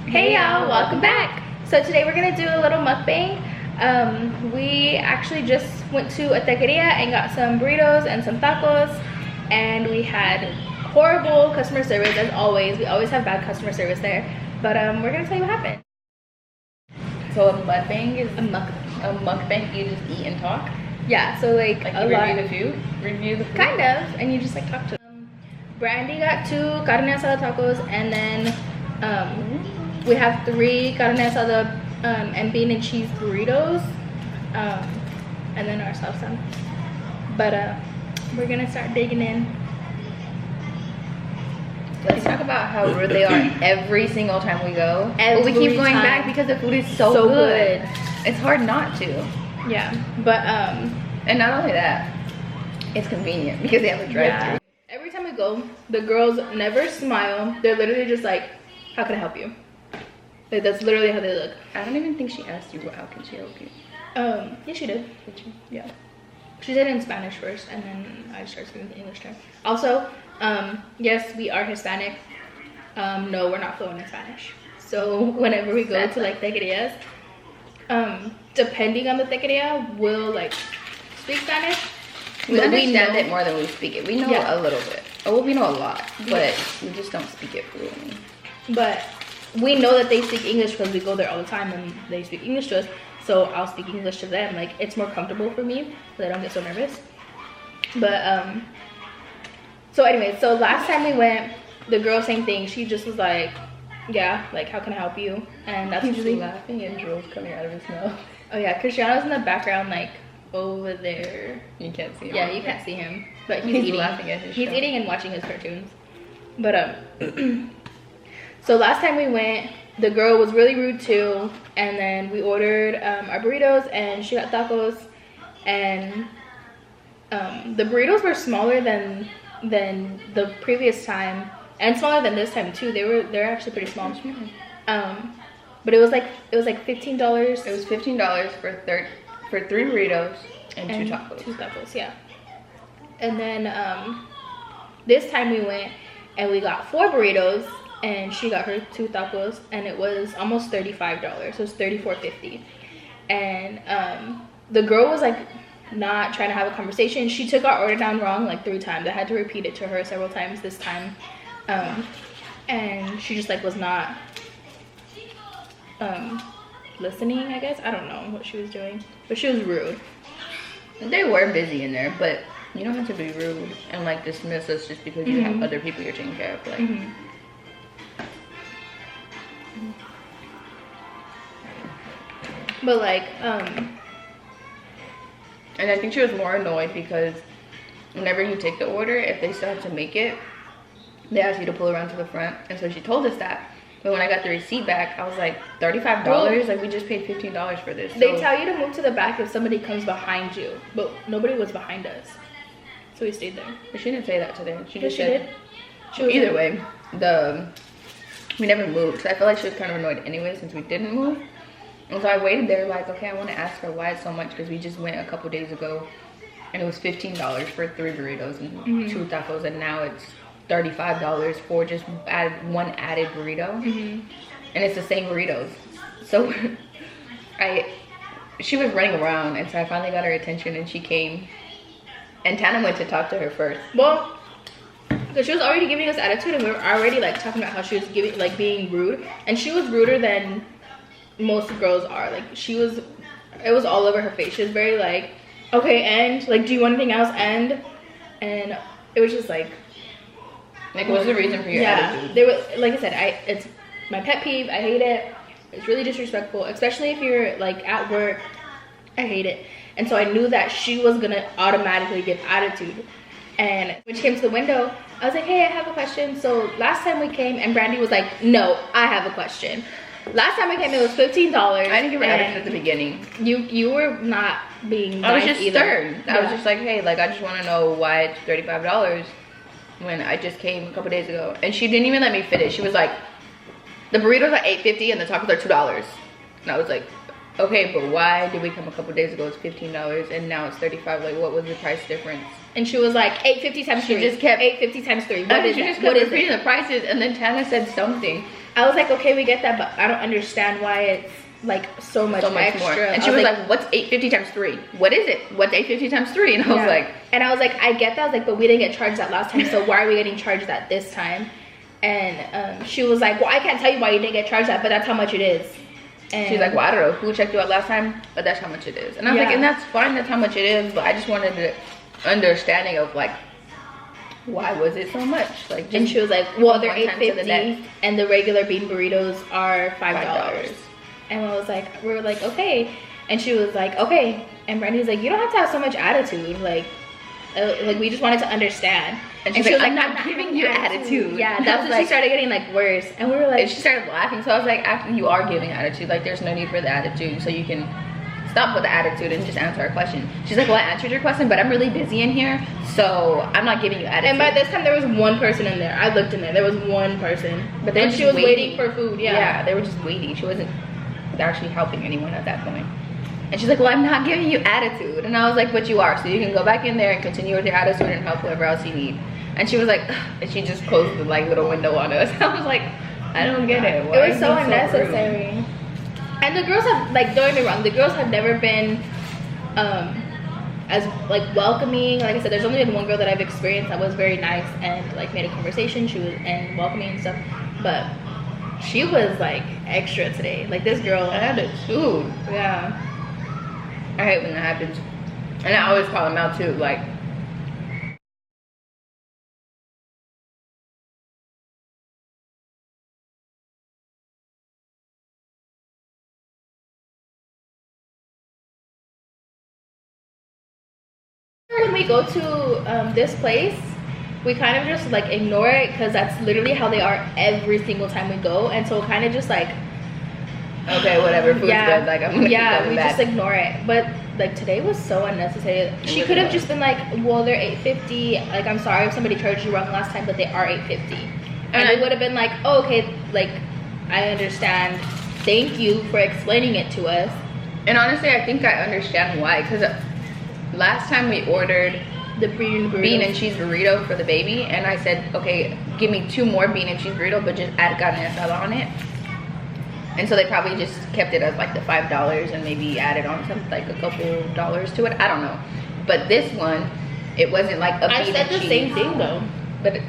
Hey y'all, welcome back. So today we're gonna do a little mukbang. We actually just went to a taqueria and got some burritos and some tacos, and we had horrible customer service as always. We always have bad customer service there, but we're gonna tell you what happened. So a mukbang is A mukbang. You just eat and talk. Yeah, so like a you lot. review the food. Kind of, and you just like talk to them. Brandee got 2 carne asada tacos, and then we have 3 carne asada and bean and cheese burritos, and then our salsa. But we're gonna start digging in. Let's talk about how rude they are every single time we go. But we Every keep going time. back because the food is so good. It's hard not to. Yeah, but And not only that, it's convenient because they have a drive-thru. yeah. Every time we go, the girls never smile. They're literally just like, "How can I help you?" Like that's literally how they look. I don't even think she asked you, how can she help you? Yeah, she did. Did she? Yeah. She did it in Spanish first, and then I started speaking English to her. Also, yes, we are Hispanic. No, we're not fluent in Spanish. So whenever we go to like taquerias, depending on the taqueria, we'll like speak Spanish. We But understand know- it more than we speak it. We know Yeah. a little bit. Oh, well, we know a lot, but we just don't speak it fluently. But we know that they speak English because we go there all the time and they speak English to us. So I'll speak English to them. Like it's more comfortable for me, so I don't get so nervous. But so anyway, so last time we went, the girl same thing. She just was like, "Yeah, like how can I help you?" And that's He's usually laughing and drool's coming out of his mouth. Oh yeah, Cristiano's in the background, like over there. You can't see him. Yeah, you can't see him, but he's eating. laughing at his He's show. eating and watching his cartoons. But so last time we went, the girl was really rude too, and then we ordered our burritos and she got tacos, and the burritos were smaller than the previous time and smaller than this time too. They're actually pretty small. But it was like $15. It was $15 for 3 burritos and 2 tacos. 2 tacos, yeah. And then this time we went and we got 4 burritos and she got her 2 tacos and it was almost $35. So it was $34.50. And the girl was like not trying to have a conversation. She took our order down wrong like 3 times. I had to repeat it to her several times this time. And she just like was not listening, I guess. I don't know what she was doing, but she was rude. They were busy in there, but you don't have to be rude and like dismiss us just because you have other people you're taking care of. Like, But like and I think she was more annoyed because whenever you take the order, if they still have to make it, they ask you to pull around to the front. And so she told us that. But when I got the receipt back, I was like, $35? Like, we just paid $15 for this. they tell you to move to the back if somebody comes behind you, but nobody was behind us, so we stayed there. But she didn't say that to them. She Yes, just she said, did. She was either way, we never moved. So I feel like she was kind of annoyed anyway since we didn't move. And so I waited there like, okay, I want to ask her why it's so much because we just went a couple days ago and it was $15 for 3 burritos and 2 tacos, and now it's $35 for just one added burrito. And it's the same burritos. So she was running around, and so I finally got her attention and she came, and Tana went to talk to her first. Well, because she was already giving us attitude and we were already like talking about how she was giving like being rude, and she was ruder than most girls are. Like it was all over her face. She was very like, okay, and like, do you want anything else? And it was just like what's the reason for your attitude? They were, like I said, it's my pet peeve. I hate it. It's really disrespectful, especially if you're like at work. I hate it. And so I knew that she was gonna automatically give attitude. And when she came to the window, I was like, hey, I have a question. So last time we came and Brandee was like, no, I have a question. Last time we came, it was $15. I didn't give her attitude at the beginning. You were not being nice. I was just either. stern. I was just like, hey, like, I just want to know why it's $35 when I just came a couple days ago. And she didn't even let me finish. She was like, the burritos are $8.50 and the tacos are $2. And I was like, okay, but why did we come a couple days ago? It's $15 and now it's $35. Like, what was the price difference? And she was like, 850 times 3. She just kept 850 times 3. What is just kept repeating the prices, and then Tana said something. I was like, okay, we get that, but I don't understand why it's like so much extra more. And she was like, what's 850 times 3? What is it? What's 850 times 3? And I was like, and I was like, I get that. I was like, but we didn't get charged that last time, so why are we getting charged that this time? And she was like, well, I can't tell you why you didn't get charged that, but that's how much it is. And she's like, well, I don't know who checked you out last time, but that's how much it is. And I was like, and that's fine, that's how much it is, but I just wanted the understanding of like, why was it so much? Like, just, and she was like, well, they're $8.50 and the regular bean burritos are $5. And I was like, we were like, okay. And she was like, okay. And Brandee was like, you don't have to have so much attitude. Like we just wanted to understand. And she was like, I'm not giving you attitude. Yeah, that's when she started getting like worse. And we were like, and she started laughing. So I was like, after you are giving attitude, like there's no need for the attitude. So you can stop with the attitude and just answer our question. She's like, well, I answered your question, but I'm really busy in here, so I'm not giving you attitude. And by this time there was one person in there. I looked in there was one person, but then she was waiting for food. Yeah, they were just waiting. She wasn't actually helping anyone at that point. And she's like, well, I'm not giving you attitude. And I was like, but you are, so you can go back in there and continue with your attitude and help whoever else you need. And she was like, ugh, and she just closed the like little window on us. I was like, I don't get it. Why it was so unnecessary. And the girls have, like, don't get me wrong, the girls have never been as like welcoming. Like I said, there's only been one girl that I've experienced that was very nice and like made a conversation. She was and welcoming and stuff, but she was like extra today. Like this girl attitude. Yeah, I hate when that happens, and I always call them out too. Like, when we go to this place, we kind of just like ignore it because that's literally how they are every single time we go, and so kind of just like, okay, whatever, food's good, like I'm gonna keep going back. Just ignore it. But like today was so unnecessary. She could have just been like, well, they're $8.50, like I'm sorry if somebody charged you wrong last time, but they are $8.50. And it would have been like, oh, okay, like I understand, thank you for explaining it to us. And honestly, I think I understand why, because last time we ordered the bean and cheese burrito for the baby, and I said, okay, give me 2 more bean and cheese burrito, but just add carne asada on it. And so they probably just kept it as like the $5 and maybe added on some like a couple dollars to it. I don't know. But this one, it wasn't like a bean and cheese. I said the same thing though. But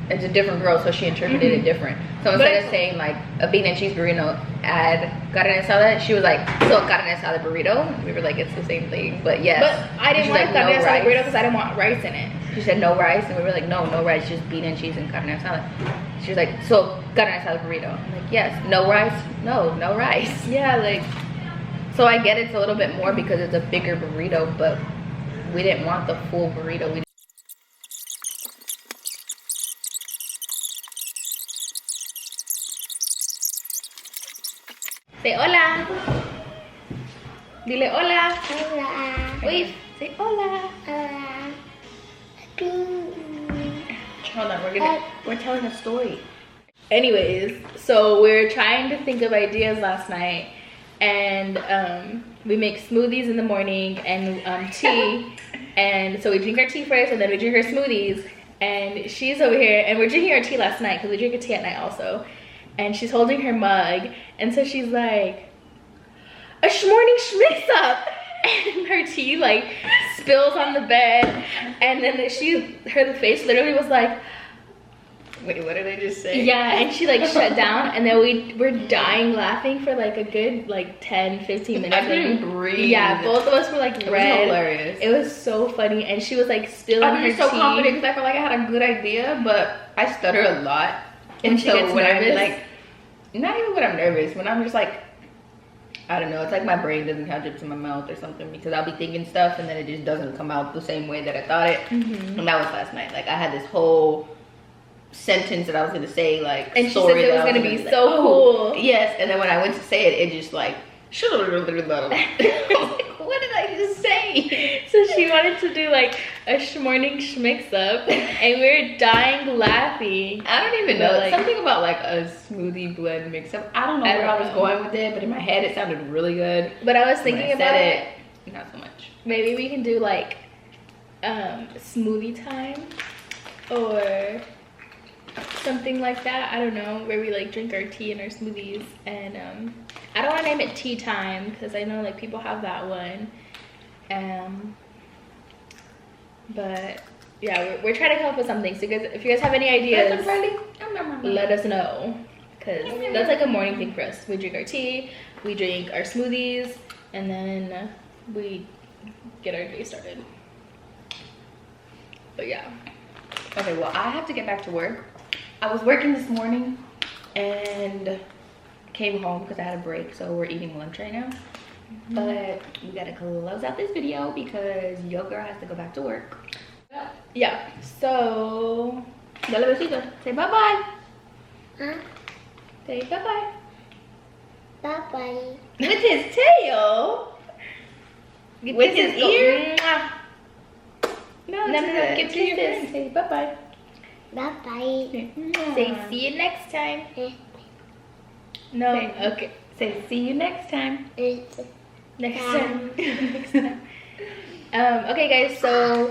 it's a different girl, so she interpreted it different. So instead of saying like a bean and cheese burrito, add carne asada, she was like, so carne asada burrito. And we were like, it's the same thing, but yes. But I didn't want like, carne asada burrito because I didn't want rice in it. She said no rice, and we were like, no rice, just bean and cheese and carne asada. She was like, so carne asada burrito. I'm like, yes. No rice? No rice. Yeah, like, so I get it's a little bit more because it's a bigger burrito, but we didn't want the full burrito. Say hola. Dile hola. Hola. Wait, say hola. Hola. Hold on, we're telling a story. Anyways, so we're trying to think of ideas last night, and we make smoothies in the morning and tea. And so we drink our tea first, and then we drink our smoothies. And she's over here, and we're drinking our tea last night because we drink a tea at night also. And she's holding her mug, and so she's like, a morning mix up. And her tea like spills on the bed, and then her face literally was like, wait, what did I just say? Yeah, and she like shut down, and then we were dying laughing for like a good like 10-15 minutes. I couldn't breathe. Yeah, both of us were like red. It was hilarious. It was so funny, and she was like still in her tea. I'm so confident because I felt like I had a good idea, but I stutter a lot. And she gets nervous. I'm like, not even when I'm nervous, when I'm just like, I don't know, it's like my brain doesn't catch up to my mouth or something, because I'll be thinking stuff and then it just doesn't come out the same way that I thought it. And that was last night. Like I had this whole sentence that I was gonna say, like, and she said it was gonna be so cool. Yes, and then when I went to say it, it just like, what did I just say? So she wanted to do like a morning mix up, and we were dying laughing. I don't even know, like, something about like a smoothie blend mix up. I don't know where I was going with it, but in my head it sounded really good. But I was thinking about it, not so much. Maybe we can do like smoothie time, or something like that. I don't know, where we like drink our tea and our smoothies. And I don't want to name it tea time because I know like people have that one. But yeah, we're trying to come up with something. So guys, if you guys have any ideas, let us know, because that's like a morning thing for us. We drink our tea, we drink our smoothies, and then we get our day started. But yeah. Okay, well, I have to get back to work. I was working this morning and came home because I had a break, so we're eating lunch right now. But we gotta close out this video because your girl has to go back to work. Yeah, so dale besito. Say bye-bye. Huh? Say bye-bye. Bye-bye. With his tail. With his ear. No, give to your friend. Say bye-bye. Bye-bye. Say see you next time. No, okay. Say see you next time. Next time. Next time. Okay guys, so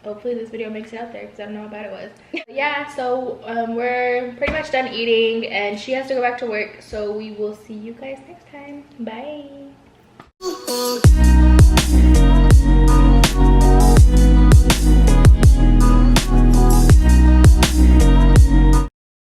hopefully this video makes it out there because I don't know how bad it was. Yeah, so we're pretty much done eating and she has to go back to work, so we will see you guys next time. Bye.